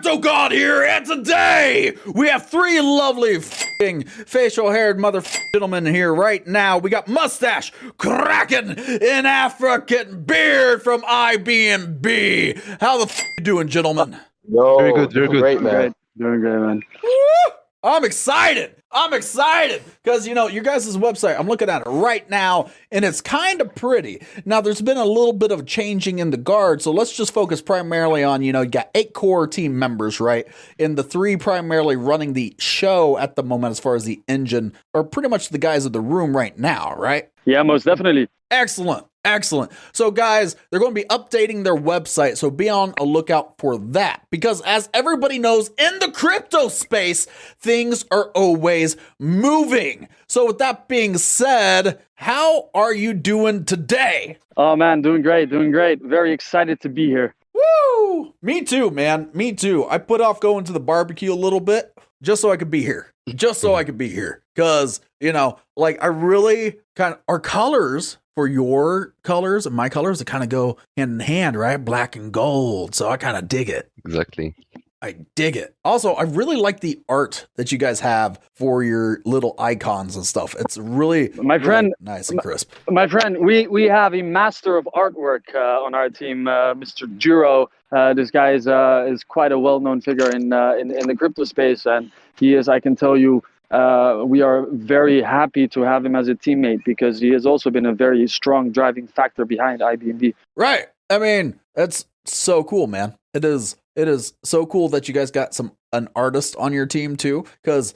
Crypto God here, and today we have three lovely f***ing facial-haired gentlemen here right now. We got Mustache Kraken in African Beard from IBNB. How the f*** you doing, gentlemen? Yo, very good. Great, man. Doing great, man. Woo! I'm excited because, your guys' website, I'm looking at it right now, and it's kind of pretty. Now, there's been a little bit of changing in the guard, so let's just focus primarily on, you got 8 core team members, right? And the 3 primarily running the show at the moment as far as the engine, are pretty much the guys in the room right now, right? Yeah, most definitely. Excellent. So guys, they're going to be updating their website, so be on a lookout for that. Because as everybody knows, in the crypto space, things are always moving. So with that being said, how are you doing today? Oh man, doing great. Very excited to be here. Woo! Me too, man. Me too. I put off going to the barbecue a little bit just so I could be here. Because, I really our colors, for your colors and my colors, they kind of go hand in hand, right? Black and gold. So I kind of dig it. Exactly. I dig it. Also, I really like the art that you guys have for your little icons and stuff. It's really, nice and crisp. My friend, we have a master of artwork on our team, Mr. Juro. This guy is quite a well-known figure in the crypto space, and he is, I can tell you, we are very happy to have him as a teammate because he has also been a very strong driving factor behind IBNB. Right. I mean, that's so cool, man. It is so cool that you guys got an artist on your team too, because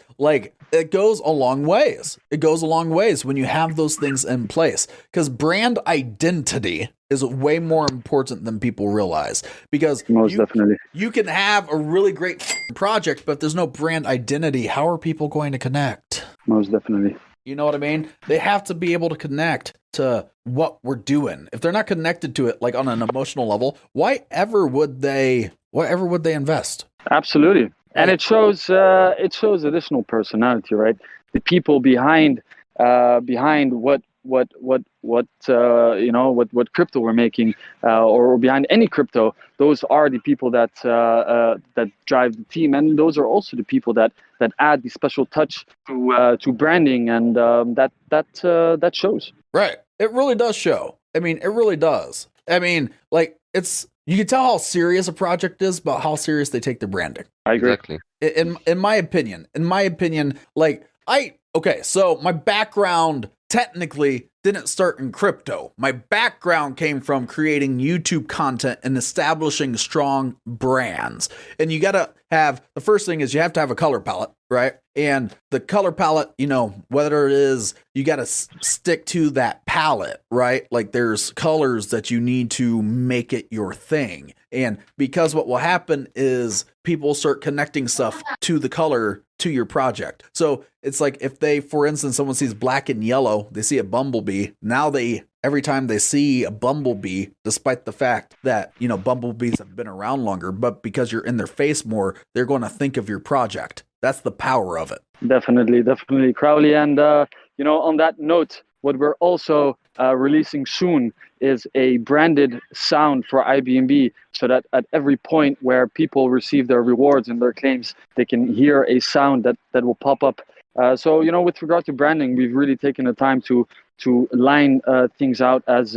it goes a long ways. It goes a long ways when you have those things in place, because brand identity is way more important than people realize, because definitely you can have a really great project, but there's no brand identity. How are people going to connect? Most definitely. You know what I mean? They have to be able to connect to what we're doing. If they're not connected to it, like on an emotional level, why ever would they invest? Absolutely. And it shows additional personality, right? The people behind what crypto we're making, or behind any crypto, those are the people that drive the team, and those are also the people that add the special touch to branding, and that shows. Right. It really does show. I mean, it really does. I mean, you can tell how serious a project is about how serious they take their branding. I agree. Exactly. In my opinion, so my background technically didn't start in crypto. My background came from creating YouTube content and establishing strong brands. And the first thing is you have to have a color palette, right? And the color palette, whether it is, you got to stick to that palette, right? Like there's colors that you need to make it your thing. And because what will happen is people start connecting stuff to the color to your project. So it's like if for instance, someone sees black and yellow, they see a bumblebee. Now every time they see a bumblebee, despite the fact that, bumblebees have been around longer, but because you're in their face more, they're going to think of your project. That's the power of it. Definitely, Crowley. And, on that note, what we're also releasing soon is a branded sound for IBNB, so that at every point where people receive their rewards and their claims, they can hear a sound that will pop up. So, with regard to branding, we've really taken the time to line things out as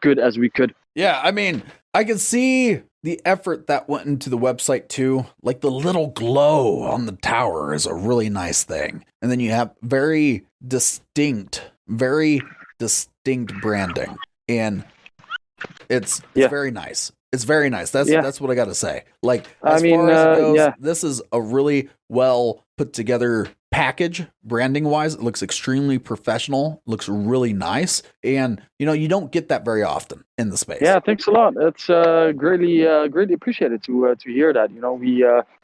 good as we could. Yeah, I mean, I can see the effort that went into the website too. Like the little glow on the tower is a really nice thing. And then you have very distinct branding. And it's very nice. It's very nice. That's what I got to say. As far as it goes, this is a really well put together package branding wise. It looks extremely professional, looks really nice, and you don't get that very often in the space. Yeah, thanks a lot. It's greatly appreciated to hear that.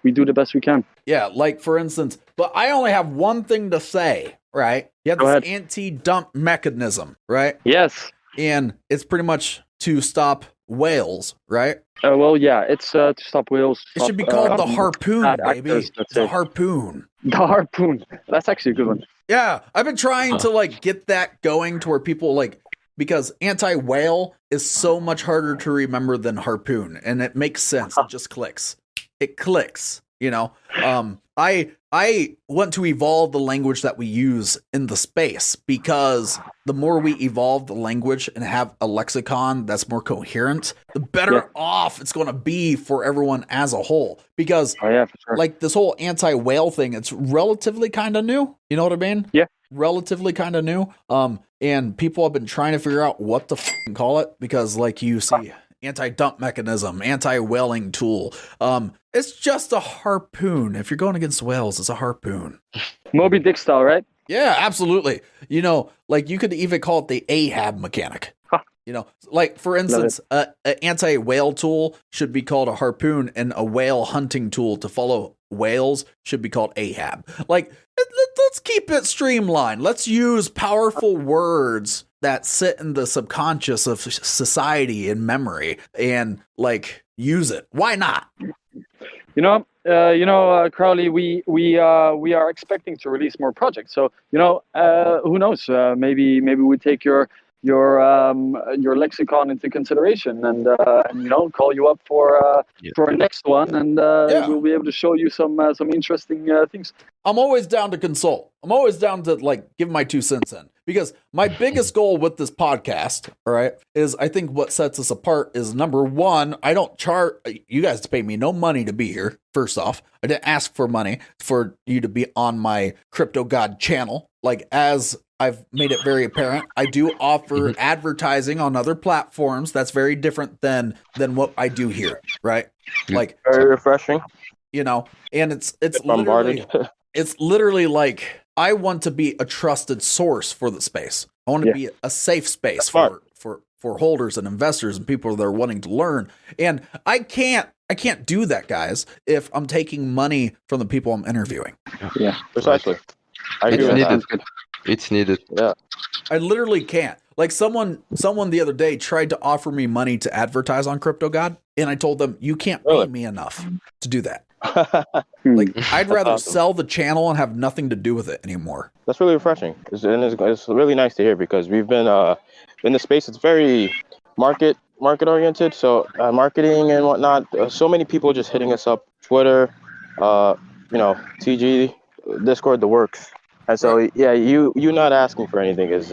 We do the best we can. Yeah, for instance, but I only have one thing to say, right? You have this anti-dump mechanism, right? Yes. And it's pretty much to stop whales, right? It's to stop whales. It should be called the harpoon, baby. It's a harpoon. The harpoon. That's actually a good one. Yeah, I've been trying to get that going to where people because anti-whale is so much harder to remember than harpoon, and it makes sense. It just clicks. it clicks, you know. I want to evolve the language that we use in the space, because the more we evolve the language and have a lexicon that's more coherent, the better off it's going to be for everyone as a whole. Because for sure. like this whole anti-whale thing, it's relatively kind of new. You know what I mean? Yeah. Relatively kind of new. And people have been trying to figure out what to call it, because like you see anti-dump mechanism, anti-whaling tool. It's just a harpoon. If you're going against whales, it's a harpoon. Moby Dick style, right? Yeah, absolutely. You know, like you could even call it the Ahab mechanic. Huh. You know, like for instance, an anti-whale tool should be called a harpoon, and a whale hunting tool to follow whales should be called Ahab. Like, let's keep it streamlined. Let's use powerful words that sit in the subconscious of society and memory, and like use it. Why not? Crowley, we are expecting to release more projects. So who knows? Maybe we take your lexicon into consideration, and call you up for a next one, and we'll be able to show you some interesting things. I'm always down to consult. I'm always down to like give my 2 cents in, because my biggest goal with this podcast, all right, is I think what sets us apart is, number one, I don't charge you guys to pay me no money to be here. First off, I didn't ask for money for you to be on my Crypto God channel. Like, as I've made it very apparent, I do offer advertising on other platforms. That's very different than what I do here, right? Like, very refreshing. You know, and it's literally, it's literally like, I want to be a trusted source for the space. I want to be a safe space for holders and investors and people that are wanting to learn. And I can't do that, guys, if I'm taking money from the people I'm interviewing. Yeah, precisely. It's needed. Yeah. I literally can't. Like, someone the other day tried to offer me money to advertise on Crypto God, and I told them, you can't pay me enough to do that. Like, I'd rather sell the channel and have nothing to do with it anymore. That's really refreshing. It's really nice to hear, because we've been in the space. It's very market oriented. So marketing and whatnot. So many people just hitting us up, Twitter, TG, Discord, the works. And so you not asking for anything is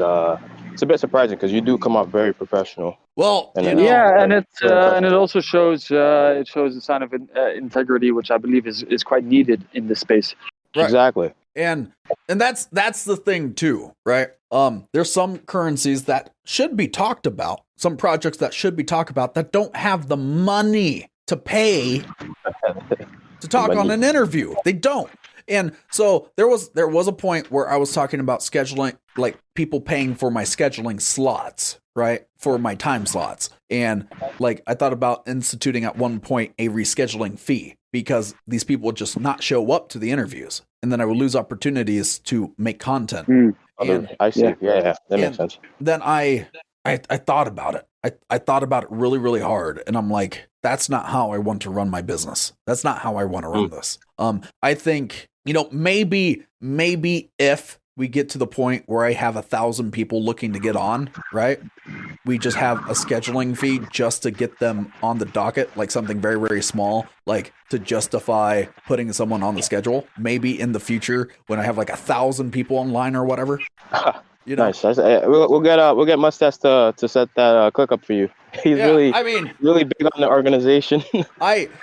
it's a bit surprising, because you do come off very professional. Well, and it also shows a sign of integrity, which I believe is quite needed in this space. Right. Exactly. And that's the thing too, right? There's some currencies that should be talked about, some projects that should be talked about, that don't have the money to pay to talk on an interview. They don't. And so there was a point where I was talking about scheduling, like people paying for my scheduling slots, right? For my time slots. And like, I thought about instituting at one point a rescheduling fee, because these people would just not show up to the interviews, and then I would lose opportunities to make content. And, I see. Yeah, that makes sense. Then I thought about it. I thought about it really, really hard. And I'm like, that's not how I want to run my business. That's not how I want to run this. I think, maybe if we get to the point where I have 1,000 people looking to get on, right? We just have a scheduling fee just to get them on the docket, like something very, very small, like to justify putting someone on the schedule. Maybe in the future, when I have like 1,000 people online or whatever. Nice. We'll get Mustache to set that click up for you. He's really big on the organization.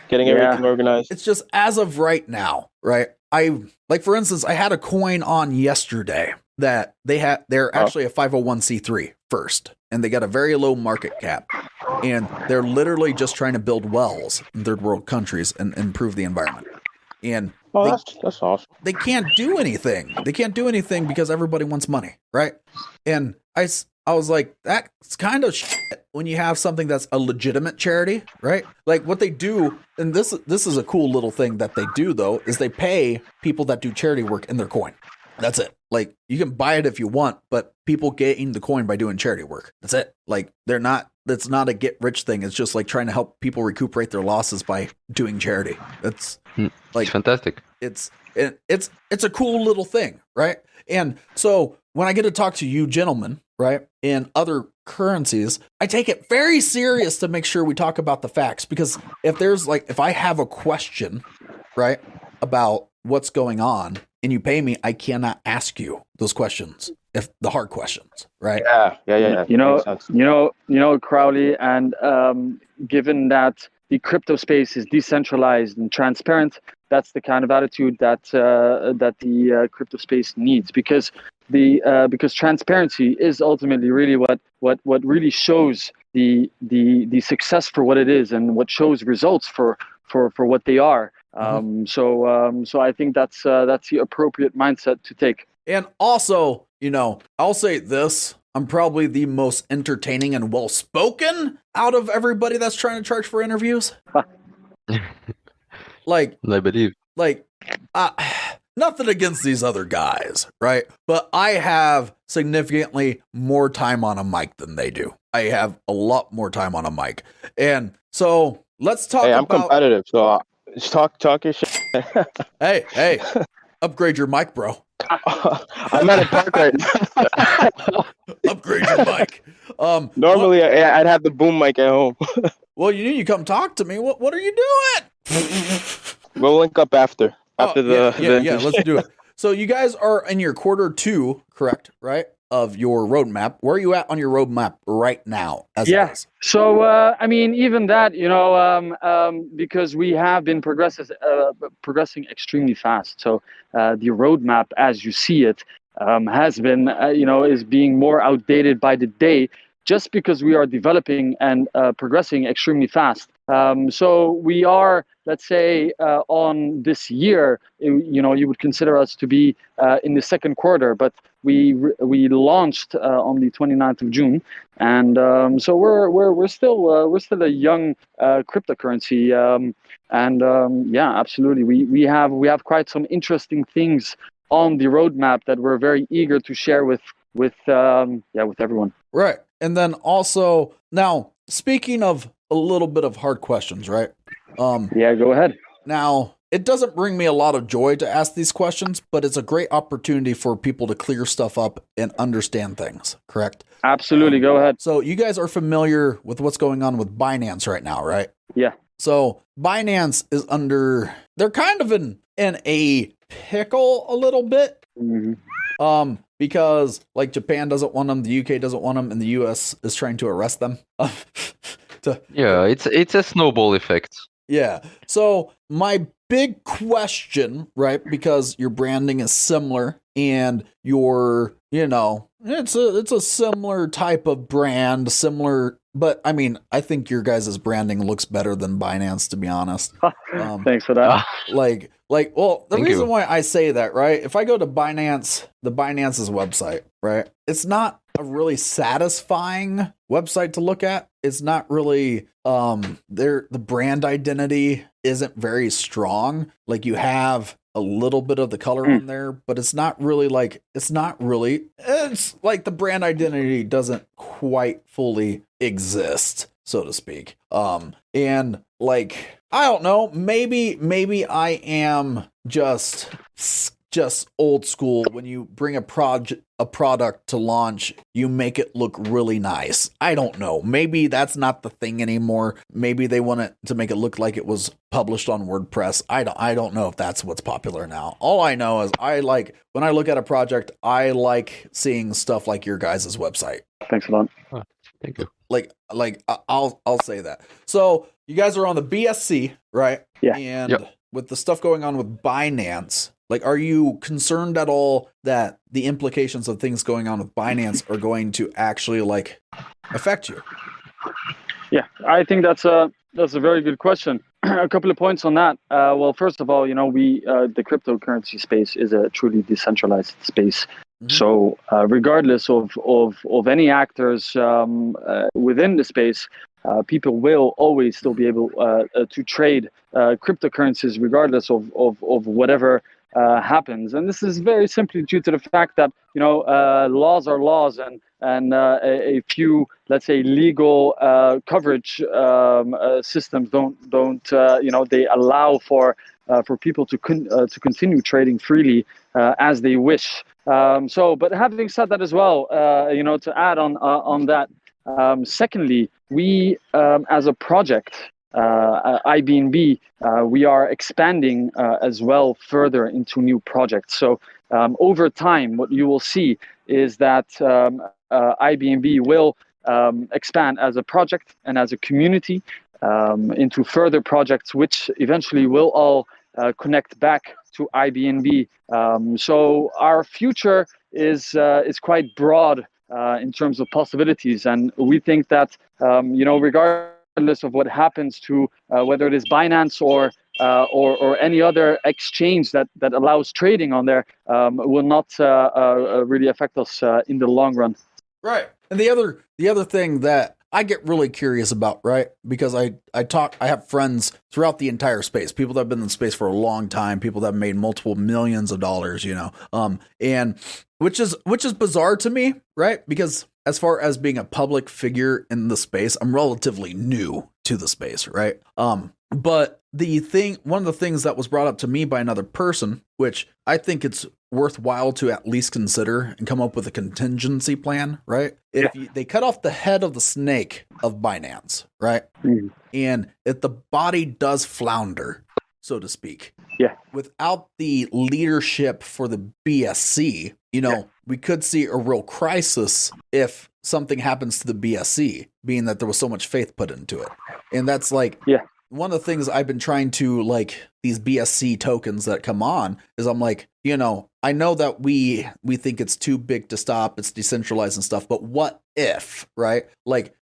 Getting everything organized. It's just, as of right now, right? For instance, I had a coin on yesterday that they're actually a 501c3 first, and they got a very low market cap, and they're literally just trying to build wells in third world countries and improve the environment. And that's awesome. They can't do anything. They can't do anything because everybody wants money, right? And I was like, that's kind of shit when you have something that's a legitimate charity, right? Like what they do, and this is a cool little thing that they do though, is they pay people that do charity work in their coin. That's it. Like, you can buy it if you want, but people gain the coin by doing charity work. That's it. Like, that's not a get rich thing. It's just like trying to help people recuperate their losses by doing charity. That's like, it's fantastic. It's a cool little thing, right? And so when I get to talk to you gentlemen, right, in other currencies, I take it very serious to make sure we talk about the facts. Because if I have a question, right, about what's going on and you pay me, I cannot ask you those questions, if the hard questions, right? Yeah. You know, Makes sense. Crowley, and given that the crypto space is decentralized and transparent, that's the kind of attitude that the crypto space needs, because transparency is ultimately really what really shows the success for what it is, and what shows results for what they are. So I think that's the appropriate mindset to take. And also, I'll say this. I'm probably the most entertaining and well-spoken out of everybody that's trying to charge for interviews. Like, I believe. Nothing against these other guys, right? But I have significantly more time on a mic than they do. I have a lot more time on a mic. And so let's talk I'm about... competitive, so just talk your shit. Hey, upgrade your mic, bro. I'm at a park right now. Upgrade your mic. Normally, I'd have the boom mic at home. Well, you come talk to me. What are you doing? We'll link up after the let's do it. So you guys are in your quarter 2, correct? Right, of your roadmap. Where are you at on your roadmap right now? So even that, because we have been progressing extremely fast. So the roadmap, as you see it, has been is being more outdated by the day, just because we are developing and progressing extremely fast. So we are, let's say, on this year, you would consider us to be in the second quarter, but we launched on the 29th of June, and so we're still a young cryptocurrency, and absolutely, we have quite some interesting things on the roadmap that we're very eager to share with everyone. Right. And then also, now, speaking of a little bit of hard questions, right? Go ahead. Now, it doesn't bring me a lot of joy to ask these questions, but it's a great opportunity for people to clear stuff up and understand things, correct? Absolutely. Go ahead. So you guys are familiar with what's going on with Binance right now, right? Yeah. So Binance is they're kind of in a pickle a little bit. Mm-hmm. Because like Japan doesn't want them, the UK doesn't want them, and the US is trying to arrest them. It's a snowball effect. Yeah. So my big question, right? Because your branding is similar, and it's a similar type of brand, similar. But I mean, I think your guys' branding looks better than Binance, to be honest. Thanks for that. The reason why I say that, right? If I go to Binance's website, right? It's not a really satisfying website to look at. It's not really the brand identity isn't very strong. Like, you have a little bit of the color on there, but it's like the brand identity doesn't quite fully exist, so to speak. And like, I don't know, maybe I am just old school. When you bring a product to launch, you make it look really nice. I don't know. Maybe that's not the thing anymore. Maybe they want it to make it look like it was published on WordPress. I don't know if that's what's popular now. All I know is when I look at a project, I like seeing stuff like your guys' website. Thanks a lot. Oh, thank you. I'll say that. So you guys are on the BSC, right? Yeah. And with the stuff going on with Binance, like, are you concerned at all that the implications of things going on with Binance are going to actually affect you? Yeah, I think that's a very good question. A couple of points on that. Well, first of all, the cryptocurrency space is a truly decentralized space. Mm-hmm. So regardless of any actors within the space, people will always still be able to trade cryptocurrencies regardless of whatever happens. And this is very simply due to the fact that laws are laws, and a few, let's say, legal coverage systems don't they allow for people to continue trading freely as they wish. But having said that as well, to add on that, secondly, we as a project, IBNB, we are expanding as well further into new projects. So over time, what you will see is that IBNB will expand as a project and as a community into further projects, which eventually will all connect back to IBNB. So our future is quite broad in terms of possibilities, and we think that regardless of what happens to whether it is Binance or any other exchange that allows trading on there, will not really affect us in the long run. Right. And the other thing that I get really curious about, right? Because I have friends throughout the entire space, people that have been in the space for a long time, people that have made multiple millions of dollars, and which is bizarre to me, right? Because as far as being a public figure in the space, I'm relatively new to the space, right? But one of the things that was brought up to me by another person, which I think it's worthwhile to at least consider and come up with a contingency plan, right? They cut off the head of the snake of Binance, right? Mm. And if the body does flounder, so to speak, without the leadership for the BSC, we could see a real crisis if something happens to the BSC, being that there was so much faith put into it. And that's one of the things I've been trying to, these BSC tokens that come on, is I'm like, I know that we think it's too big to stop, it's decentralized and stuff, but what if, right?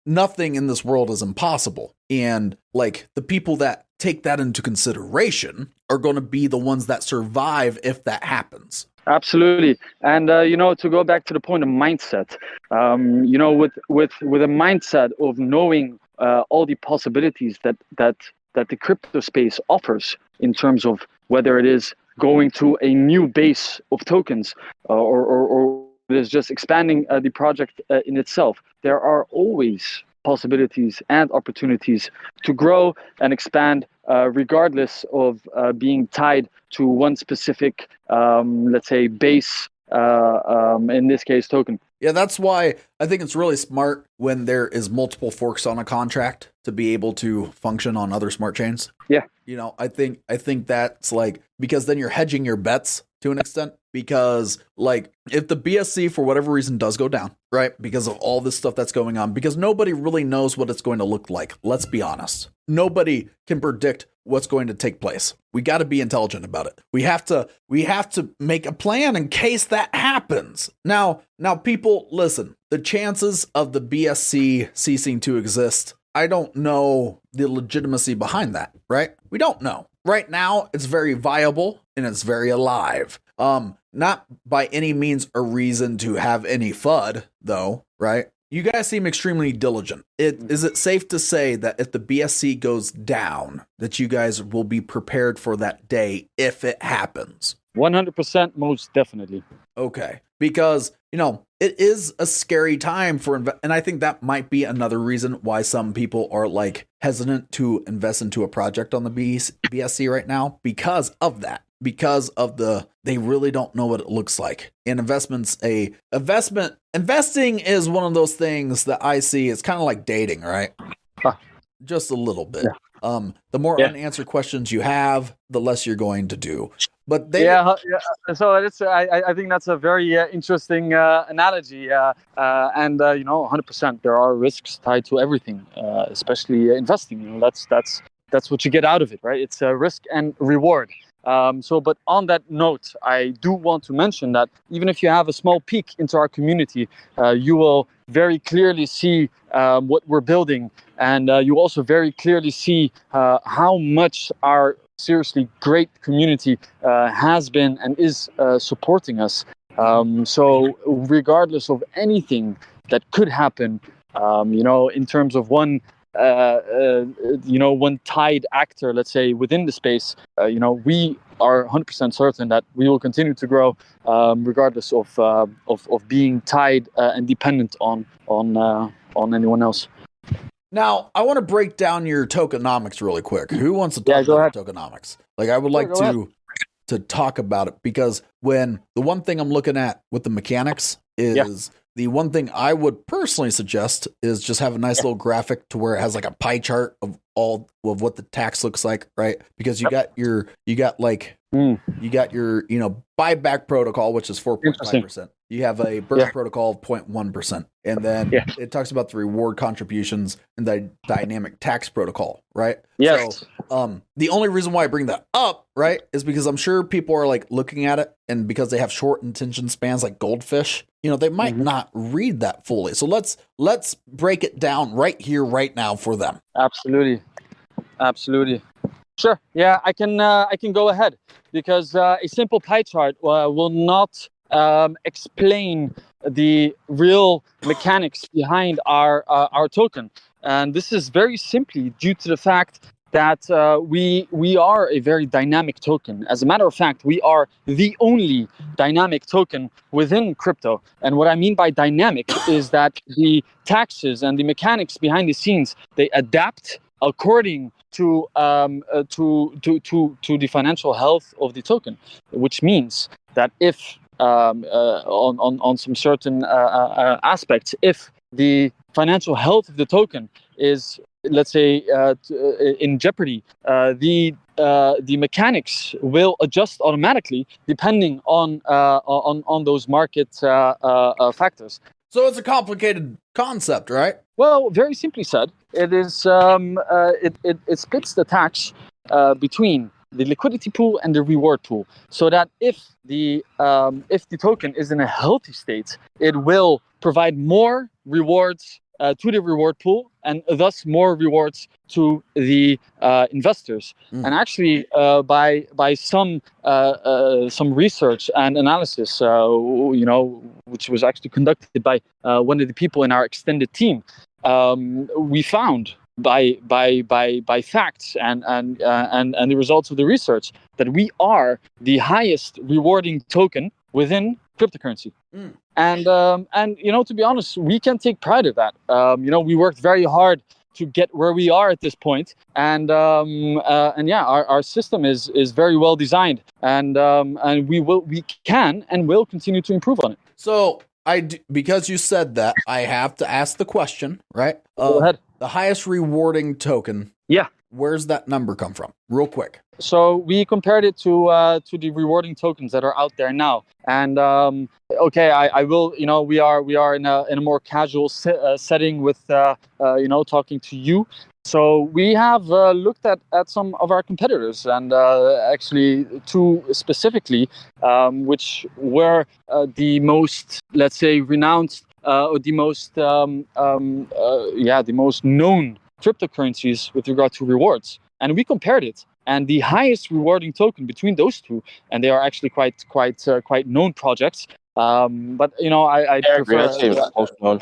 Nothing in this world is impossible. And the people that take that into consideration are going to be the ones that survive if that happens. Absolutely. And, to go back to the point of mindset, with a mindset of knowing all the possibilities that the crypto space offers in terms of whether it is going to a new base of tokens or it is just expanding the project in itself, there are always possibilities and opportunities to grow and expand regardless of being tied to one specific, let's say, base, in this case, token. Yeah, that's why I think it's really smart when there is multiple forks on a contract to be able to function on other smart chains. Yeah. I think that's because then you're hedging your bets to an extent, because if the BSC for whatever reason does go down, right? Because of all this stuff that's going on, because nobody really knows what it's going to look like. Let's be honest. Nobody can predict what's going to take place. We got to be intelligent about it. We have to make a plan in case that happens. Now people, listen, the chances of the BSC ceasing to exist, I don't know the legitimacy behind that, right? We don't know. Right now, it's very viable and it's very alive. Not by any means a reason to have any FUD, though, right? You guys seem extremely diligent. Is it safe to say that if the BSC goes down, that you guys will be prepared for that day if it happens? 100%, most definitely. Okay. Because, it is a scary time and I think that might be another reason why some people are hesitant to invest into a project on the BSC right now, because of that. Because of they really don't know what it looks like. And investing is one of those things that I see, it's kind of like dating, right? Just a little bit. Yeah. The more unanswered questions you have, the less you're going to do. But so it's I think that's a very interesting analogy. And 100%, there are risks tied to everything, especially investing. That's what you get out of it, right? It's a risk and reward. But on that note, I do want to mention that even if you have a small peek into our community, you will very clearly see what we're building. And you also very clearly see how much our seriously great community has been and is supporting us. So regardless of anything that could happen, in terms of one tide actor, let's say, within the space, we are 100% certain that we will continue to grow, regardless of being tied and dependent on anyone else. Now, I want to break down your tokenomics really quick. Who wants to talk about tokenomics? I would like to. to talk about it, because when the one thing I'm looking at with the mechanics is the one thing I would personally suggest is just have a nice little graphic to where it has like a pie chart of all of what the tax looks like, right? Because you got your buyback protocol, which is 4.5%. You have a burst protocol of 0.1%. And then it talks about the reward contributions and the dynamic tax protocol, right? Yes. So the only reason why I bring that up, right, is because I'm sure people are like looking at it, and because they have short attention spans like goldfish, they might not read that fully. So let's break it down right here, right now for them. Absolutely. Sure. Yeah, I can go ahead, because a simple pie chart will not explain the real mechanics behind our token, and this is very simply due to the fact that we are a very dynamic token. As a matter of fact, we are the only dynamic token within crypto. And what I mean by dynamic is that the taxes and the mechanics behind the scenes, they adapt according to the financial health of the token, which means that if on some certain aspects, if the financial health of the token is, let's say, in jeopardy, the mechanics will adjust automatically depending on those market factors. So it's a complicated concept, right? Well, very simply said, it is it splits the tax between the liquidity pool and the reward pool, so that if the token is in a healthy state, it will provide more rewards to the reward pool, and thus more rewards to the investors. And actually, by some research and analysis, which was actually conducted by one of the people in our extended team, we found by facts and the results of the research that we are the highest rewarding token within cryptocurrency. And to be honest, we can take pride of that. We worked very hard to get where we are at this point, and our system is very well designed, and we can and will continue to improve on it. So because you said that, I have to ask the question, right? Go ahead. The highest rewarding token. Yeah. Where's that number come from? Real quick. So we compared it to the rewarding tokens that are out there now, and I will. We are in a more casual setting with talking to you. So we have looked at some of our competitors, and actually two specifically, which were the most, let's say, renowned, or the most known cryptocurrencies with regard to rewards. And we compared it, and the highest rewarding token between those two, and they are actually quite known projects. But I prefer.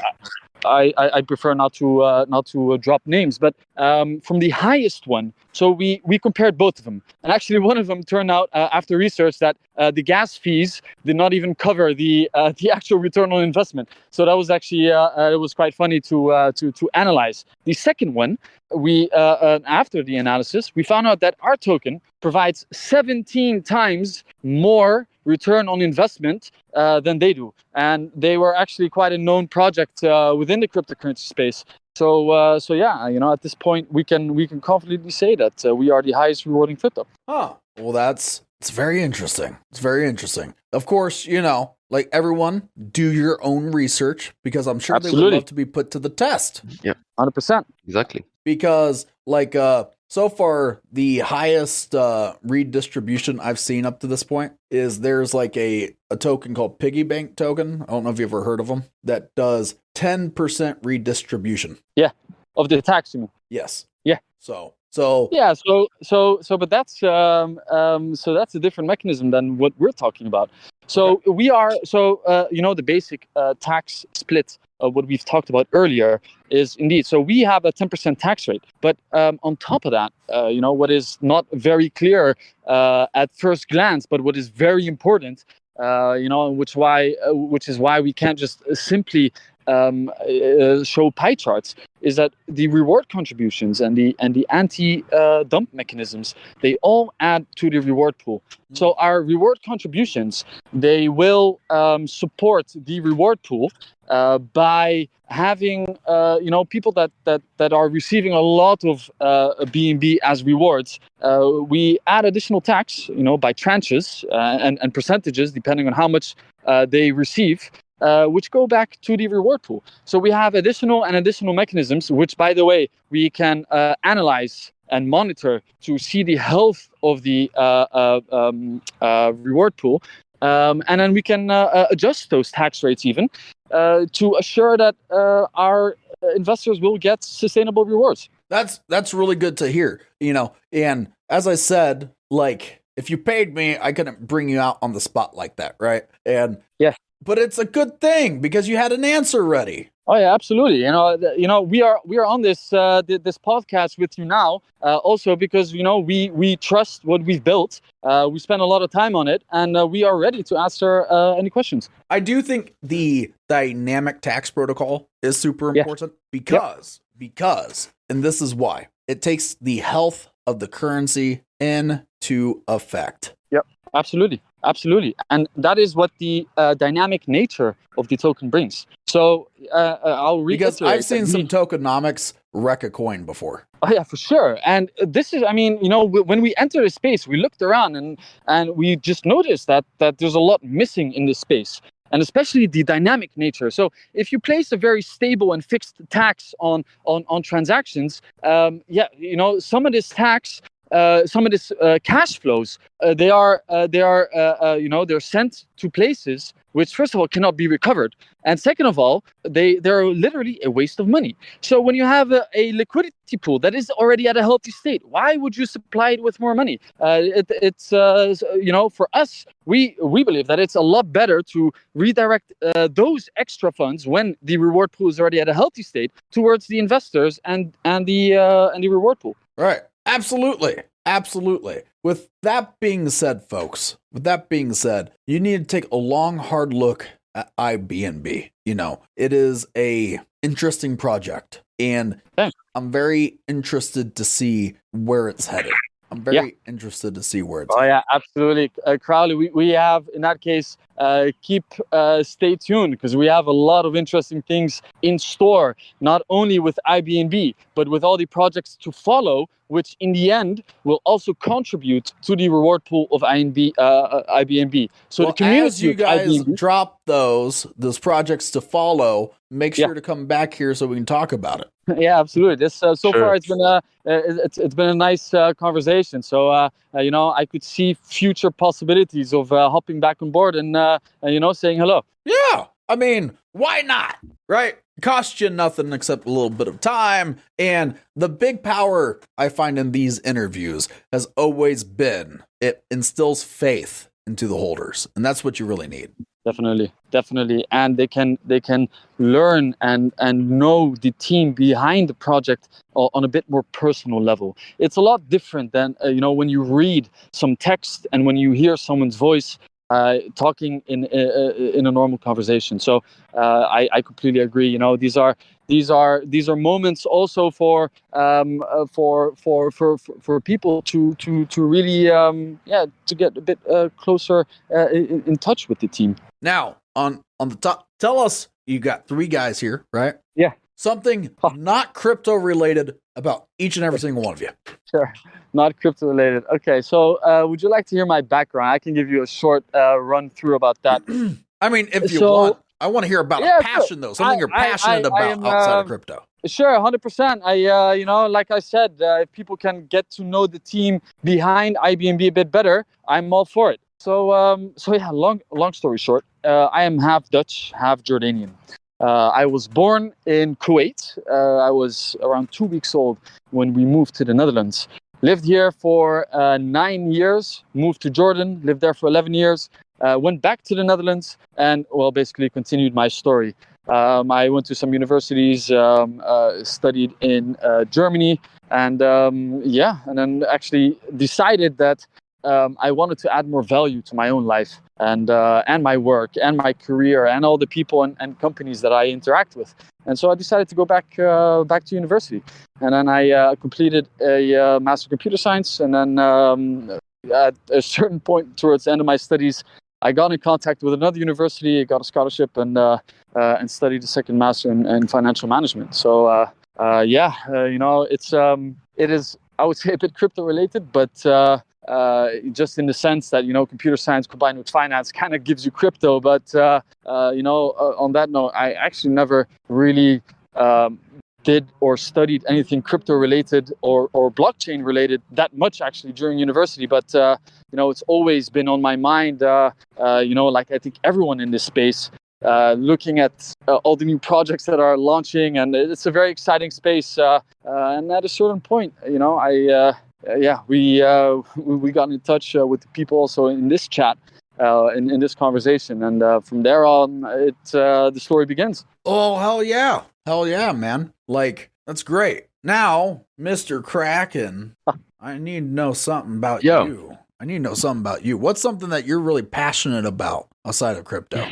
I prefer not to drop names, but from the highest one. So we compared both of them, and actually one of them turned out after research that the gas fees did not even cover the actual return on investment. So that was actually it was quite funny to analyze. The second one, we after the analysis, we found out that our token provides 17 times more return on investment than they do, and they were actually quite a known project within the cryptocurrency space. So at this point we can confidently say that we are the highest rewarding crypto. Well, it's very interesting. It's very interesting. Of course, like everyone, do your own research, because I'm sure Absolutely. They would love to be put to the test. Yeah, 100%. exactly. Because so far the highest redistribution I've seen up to this point is there's like a token called piggy bank token. I don't know if you've ever heard of them, that does 10% redistribution. Yeah, of the tax, you mean? Yes. Yeah. So yeah, but that's that's a different mechanism than what we're talking about. So okay. We are the basic tax split. What we've talked about earlier is indeed, so we have a 10% tax rate, but on top of that, what is not very clear at first glance, but what is very important, which is why we can't just simply show pie charts, is that the reward contributions and the anti-dump mechanisms, they all add to the reward pool. So our reward contributions, they will support the reward pool by having people that are receiving a lot of BNB as rewards. We add additional tax, by tranches and percentages depending on how much they receive, which go back to the reward pool. So we have additional mechanisms, which, by the way, we can analyze and monitor to see the health of the reward pool. And then we can adjust those tax rates even to assure that our investors will get sustainable rewards. That's really good to hear, and as I said, like, if you paid me, I couldn't bring you out on the spot like that, right? And yeah, but it's a good thing because you had an answer ready. Oh yeah, absolutely. We are on this this podcast with you now, also because we trust what we've built. We spend a lot of time on it, and we are ready to answer any questions. I do think the dynamic tax protocol is super important because, and this is why, it takes the health of the currency into effect. Yep, absolutely. And that is what the dynamic nature of the token brings. So I'll read, because I've seen some tokenomics wreck a coin before. Oh yeah, for sure. And this is, when we enter the space, we looked around and we just noticed that there's a lot missing in this space, and especially the dynamic nature. So if you place a very stable and fixed tax on transactions, some of this tax, some of this cash flows, they're sent to places which, first of all, cannot be recovered, and second of all, they're literally a waste of money. So when you have a liquidity pool that is already at a healthy state, why would you supply it with more money? It's for us, we believe that it's a lot better to redirect those extra funds when the reward pool is already at a healthy state towards the investors and the reward pool. Right. Absolutely. With that being said, folks, you need to take a long, hard look at IBNB. It is a interesting project, and I'm very interested to see where it's headed. Interested to see where it's headed. Yeah, absolutely. Crowley, we have, in that case, stay tuned, because we have a lot of interesting things in store, not only with IBNB, but with all the projects to follow, which in the end will also contribute to the reward pool of IBNB. So the community, as you guys drop those projects to follow, make sure to come back here so we can talk about it. Yeah, absolutely. This far it's been a nice conversation. So I could see future possibilities of hopping back on board and saying hello. Yeah, why not? Right? It costs you nothing except a little bit of time, and the big power I find in these interviews has always been it instills faith into the holders, and that's what you really need. Definitely, and they can learn and know the team behind the project on a bit more personal level. It's a lot different than when you read some text and when you hear someone's voice talking in a normal conversation. So I completely agree. These are moments also for people to really to get a bit closer in touch with the team. Now on the top, tell us, you got 3 guys here, right? Yeah. Something not crypto related about each and every single one of you. Sure. Not crypto related. Okay, so would you like to hear my background? I can give you a short run through about that. If you want, I want to hear about a passion though, something you're passionate about outside of crypto. Sure, 100%. Like I said, if people can get to know the team behind IBNB a bit better, I'm all for it. So long story short, I am half Dutch, half Jordanian. I was born in Kuwait. I was around 2 weeks old when we moved to the Netherlands. Lived here for 9 years, moved to Jordan, lived there for 11 years, went back to the Netherlands, and basically continued my story. I went to some universities, studied in Germany, and then actually decided that I wanted to add more value to my own life and my work and my career and all the people and companies that I interact with. And so I decided to go back to university. And then I completed a Master of Computer Science. And then at a certain point towards the end of my studies, I got in contact with another university. I got a scholarship and studied a second master in financial management. So it is, I would say, a bit crypto related, but just in the sense that computer science combined with finance kind of gives you crypto. But on that note, I actually never really did or studied anything crypto related or blockchain related that much actually during university. But it's always been on my mind. Like I think everyone in this space, looking at all the new projects that are launching, and it's a very exciting space. And at a certain point, we got in touch with the people also in this chat, in this conversation, and from there on, the story begins. Oh, hell yeah, man! Like, that's great. Now, Mr. Kraken, I need to know something about you. I need to know something about you. What's something that you're really passionate about outside of crypto?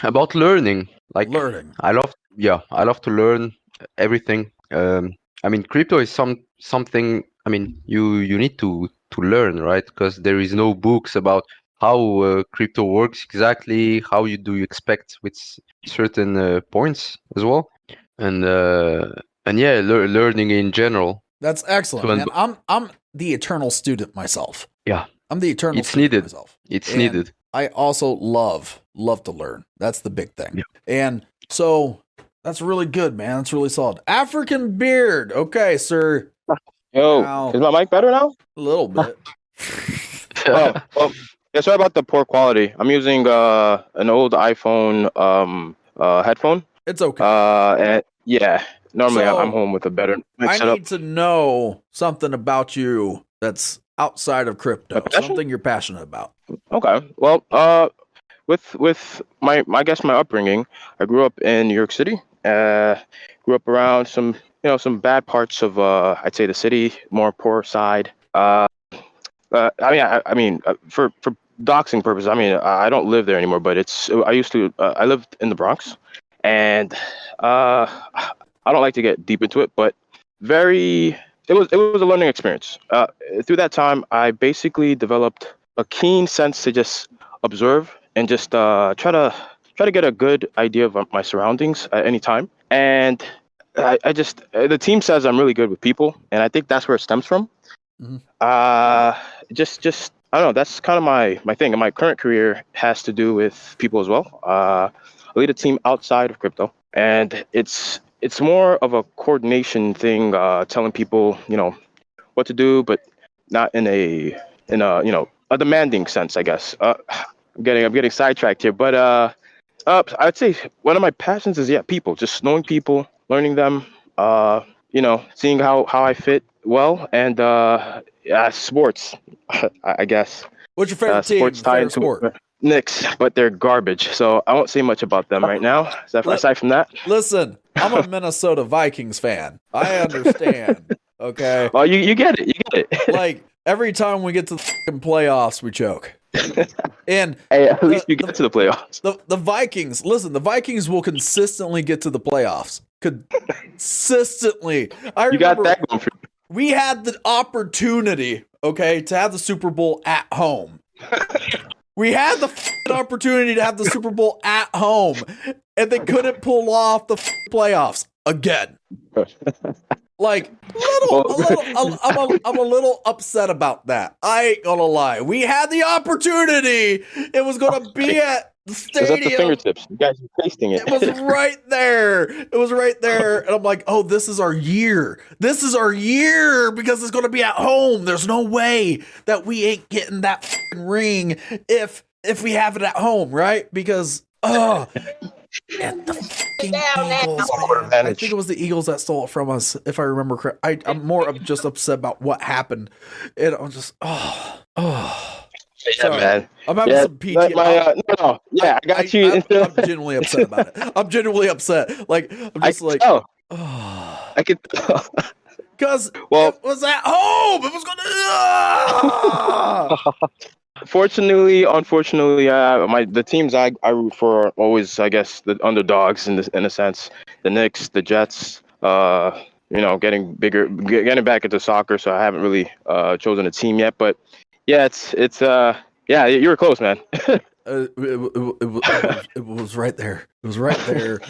About learning. Like Learning. I love to learn everything. Crypto is something. You need to learn, right? Because there is no books about how crypto works exactly. How do you expect with certain points as well, and learning in general. That's excellent, man. I'm the eternal student myself. Yeah, I'm the eternal it's student needed. myself. It's needed. I also love to learn. That's the big thing. Yeah. And so that's really good, man. That's really solid. African beard. Okay, sir. Yo, Now, is my mic better now? a little bit. Oh, well, yeah, sorry about the poor quality. I'm using an old iPhone headphone. It's okay. And yeah, normally So, I'm home with a better mic I setup. need to know something about you that's outside of crypto. My passion? Something you're passionate about. Okay. Well, with my upbringing, I grew up in New York City. Grew up around some bad parts of I'd say the city, more poor side. For doxing purposes, I don't live there anymore, but I lived in the Bronx, and I don't like to get deep into it, but it was a learning experience. Through that time, I basically developed a keen sense to just observe and just try to get a good idea of my surroundings at any time. And the team says I'm really good with people, and I think that's where it stems from. Mm-hmm. Just I don't know. That's kind of my thing. And my current career has to do with people as well. I lead a team outside of crypto, and it's more of a coordination thing, telling people what to do, but not in a demanding sense, I guess. I'm getting sidetracked here, but I'd say one of my passions is people, just knowing people, learning them, seeing how I fit well, and sports, I guess. What's your favorite team? Sports tied Favorite sport? to Knicks, but they're garbage, so I won't say much about them right now. Aside from that, Listen, I'm a Minnesota Vikings fan. I understand. Okay. well, you get it. You get it. Like, every time we get to the fucking playoffs, we choke. And Hey, at least you get to the playoffs. the Vikings, listen, the Vikings will consistently get to the playoffs. Consistently. I You got remember that going for you. we had the opportunity, okay, to have the Super Bowl at home. We had the opportunity to have the Super Bowl at home, and they couldn't pull off the playoffs again. Like, I'm a little upset about that. I ain't gonna lie. We had the opportunity. It was gonna be at the It's at the stadium. fingertips. You guys are tasting it. It was right there. It was right there. And I'm like, oh, this is our year. This is our year because it's going to be at home. There's no way that we ain't getting that fucking ring if we have it at home, right? Because, and the fucking Eagles, man. I think it was the Eagles that stole it from us, if I remember correct. I'm more of just upset about what happened. And I'm just, Yeah, sorry. man. I'm having some PTSD. I got you. I'm genuinely upset about it. I'm genuinely upset. Like, I'm just I can tell. oh. I can tell. because Well- it was at home. It was going to. Fortunately, unfortunately, the teams I root for are always, I guess, the underdogs in a sense. The Knicks, the Jets. Getting bigger, getting back into soccer. So I haven't really chosen a team yet. But yeah, yeah, you were close, man. It was right there. It was right there.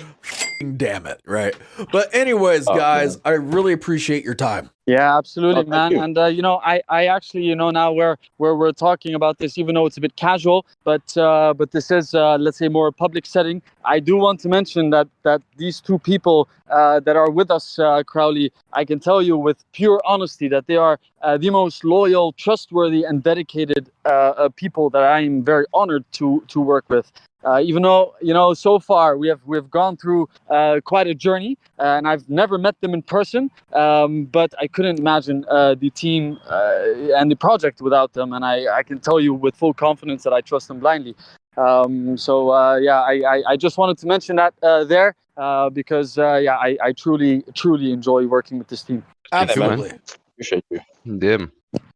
Damn it, right? But anyways, guys, I really appreciate your time. Yeah, absolutely, Oh, man. thank you. And I actually, now where we're talking about this, even though it's a bit casual, but this is let's say more a public setting. I do want to mention that these two people that are with us, Crowley, I can tell you with pure honesty that they are the most loyal, trustworthy, and dedicated people that I am very honored to work with. Even though so far we've gone through quite a journey, and I've never met them in person, but I couldn't imagine the team and the project without them, and I can tell you with full confidence that I trust them blindly. I just wanted to mention that there because I truly enjoy working with this team. Absolutely. Appreciate you. Damn.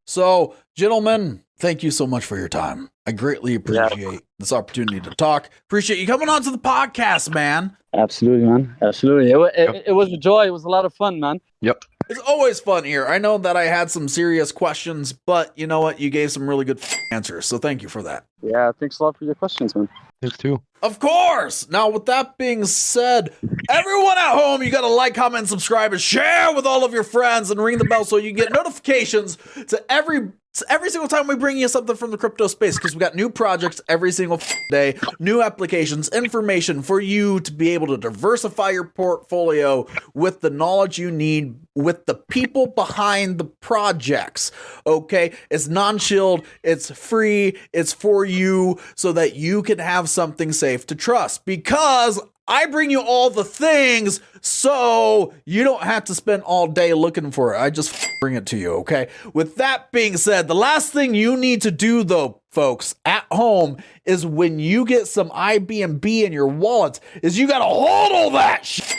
So, gentlemen, thank you so much for your time. I greatly appreciate this opportunity to talk. Appreciate you coming on to the podcast, man. Absolutely, man. Absolutely. It was a joy. It was a lot of fun, man. Yep. It's always fun here. I know that I had some serious questions, but you know what? You gave some really good answers. So thank you for that. Yeah, thanks a lot for your questions, man. Thanks too. Of course. Now, with that being said, everyone at home, you got to like, comment, and subscribe, and share with all of your friends, and ring the bell so you get notifications to every single time we bring you something from the crypto space, because we got new projects every single day, new applications, information for you to be able to diversify your portfolio with the knowledge you need with the people behind the projects. Okay, it's non-chilled, it's free, it's for you so that you can have something safe to trust, because I bring you all the things so you don't have to spend all day looking for it. I just bring it to you, okay? With that being said, the last thing you need to do, though, folks, at home, is when you get some IBNB in your wallet, is you got to hold all that shit